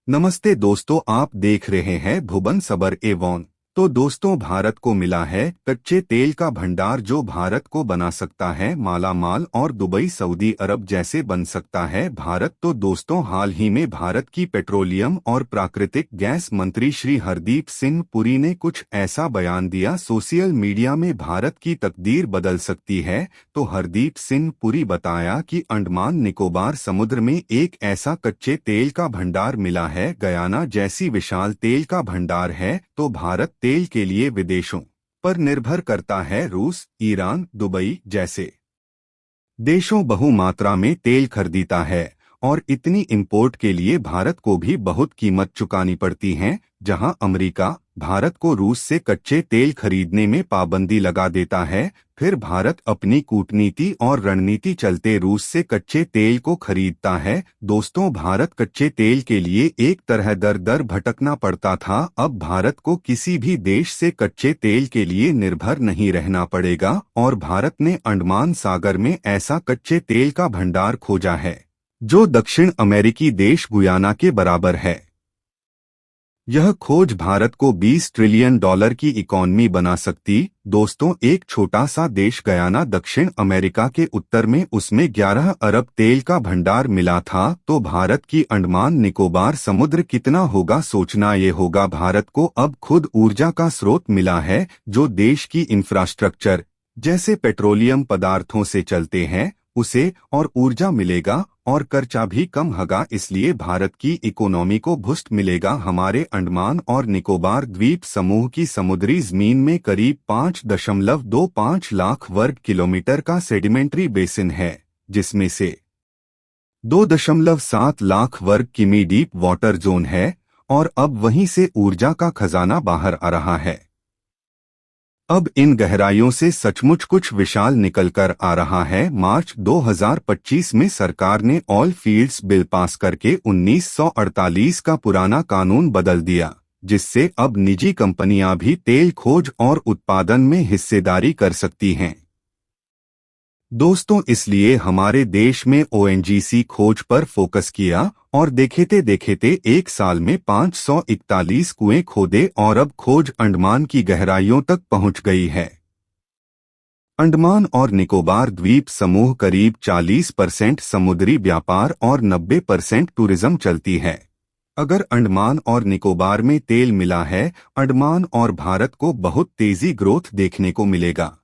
नमस्ते दोस्तों, आप देख रहे हैं भुवन सबर एवं। तो दोस्तों, भारत को मिला है कच्चे तेल का भंडार जो भारत को बना सकता है माला माल और दुबई सऊदी अरब जैसे बन सकता है भारत। तो दोस्तों, हाल ही में भारत की पेट्रोलियम और प्राकृतिक गैस मंत्री श्री हरदीप सिंह पुरी ने कुछ ऐसा बयान दिया, सोशल मीडिया में भारत की तकदीर बदल सकती है। तो हरदीप सिंह पुरी बताया कि अंडमान निकोबार समुद्र में एक ऐसा कच्चे तेल का भंडार मिला है, गयाना जैसी विशाल तेल का भंडार है। तो भारत तेल के लिए विदेशों पर निर्भर करता है, रूस, ईरान, दुबई जैसे देशों बहु मात्रा में तेल खरीदता है और इतनी इंपोर्ट के लिए भारत को भी बहुत कीमत चुकानी पड़ती है। जहां अमेरिका भारत को रूस से कच्चे तेल खरीदने में पाबंदी लगा देता है, फिर भारत अपनी कूटनीति और रणनीति चलते रूस से कच्चे तेल को खरीदता है। दोस्तों, भारत कच्चे तेल के लिए एक तरह दर दर भटकना पड़ता था। अब भारत को किसी भी देश से कच्चे तेल के लिए निर्भर नहीं रहना पड़ेगा और भारत ने अंडमान सागर में ऐसा कच्चे तेल का भंडार खोजा है जो दक्षिण अमेरिकी देश गुयाना के बराबर है। यह खोज भारत को $20 ट्रिलियन की इकोनॉमी बना सकती। दोस्तों, एक छोटा सा देश गयाना दक्षिण अमेरिका के उत्तर में, उसमें 11 अरब तेल का भंडार मिला था। तो भारत की अंडमान निकोबार समुद्र कितना होगा, सोचना ये होगा। भारत को अब खुद ऊर्जा का स्रोत मिला है जो देश की इंफ्रास्ट्रक्चर जैसे पेट्रोलियम पदार्थों से चलते हैं, उसे और ऊर्जा मिलेगा और खर्चा भी कम होगा। इसलिए भारत की इकोनॉमी को बूस्ट मिलेगा। हमारे अंडमान और निकोबार द्वीप समूह की समुद्री जमीन में करीब 5.25 लाख वर्ग किलोमीटर का सेडिमेंट्री बेसिन है, जिसमें से 2.7 लाख वर्ग किमी डीप वाटर जोन है और अब वहीं से ऊर्जा का खजाना बाहर आ रहा है। अब इन गहराइयों से सचमुच कुछ विशाल निकलकर आ रहा है। मार्च 2025 में सरकार ने ऑयल फील्ड्स बिल पास करके 1948 का पुराना कानून बदल दिया, जिससे अब निजी कंपनियां भी तेल खोज और उत्पादन में हिस्सेदारी कर सकती हैं। दोस्तों, इसलिए हमारे देश में ओएनजीसी खोज पर फोकस किया और देखते देखते एक साल में 541 कुएं खोदे और अब खोज अंडमान की गहराइयों तक पहुंच गई है। अंडमान और निकोबार द्वीप समूह करीब 40% समुद्री व्यापार और 90% टूरिज्म चलती है। अगर अंडमान और निकोबार में तेल मिला है, अंडमान और भारत को बहुत तेजी ग्रोथ देखने को मिलेगा।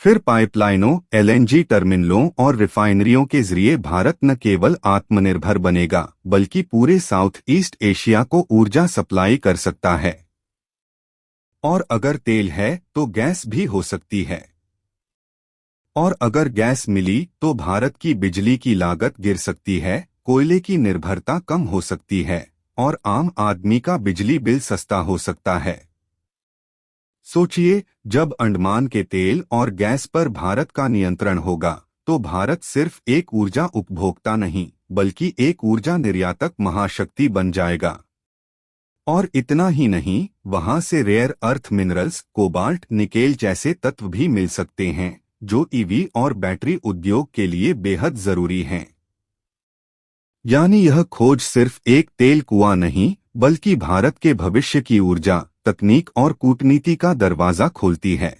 फिर पाइपलाइनों, एलएनजी टर्मिनलों और रिफाइनरियों के जरिए भारत न केवल आत्मनिर्भर बनेगा बल्कि पूरे साउथ ईस्ट एशिया को ऊर्जा सप्लाई कर सकता है। और अगर तेल है तो गैस भी हो सकती है। और अगर गैस मिली तो भारत की बिजली की लागत गिर सकती है, कोयले की निर्भरता कम हो सकती है और आम आदमी का बिजली बिल सस्ता हो सकता है। सोचिए, जब अंडमान के तेल और गैस पर भारत का नियंत्रण होगा तो भारत सिर्फ एक ऊर्जा उपभोक्ता नहीं बल्कि एक ऊर्जा निर्यातक महाशक्ति बन जाएगा। और इतना ही नहीं, वहां से rare earth minerals, cobalt, nickel जैसे तत्व भी मिल सकते हैं जो ईवी और बैटरी उद्योग के लिए बेहद जरूरी हैं। यानी यह खोज सिर्फ एक तेल कुआं नहीं बल्कि भारत के भविष्य की ऊर्जा, तकनीक और कूटनीति का दरवाजा खोलती है।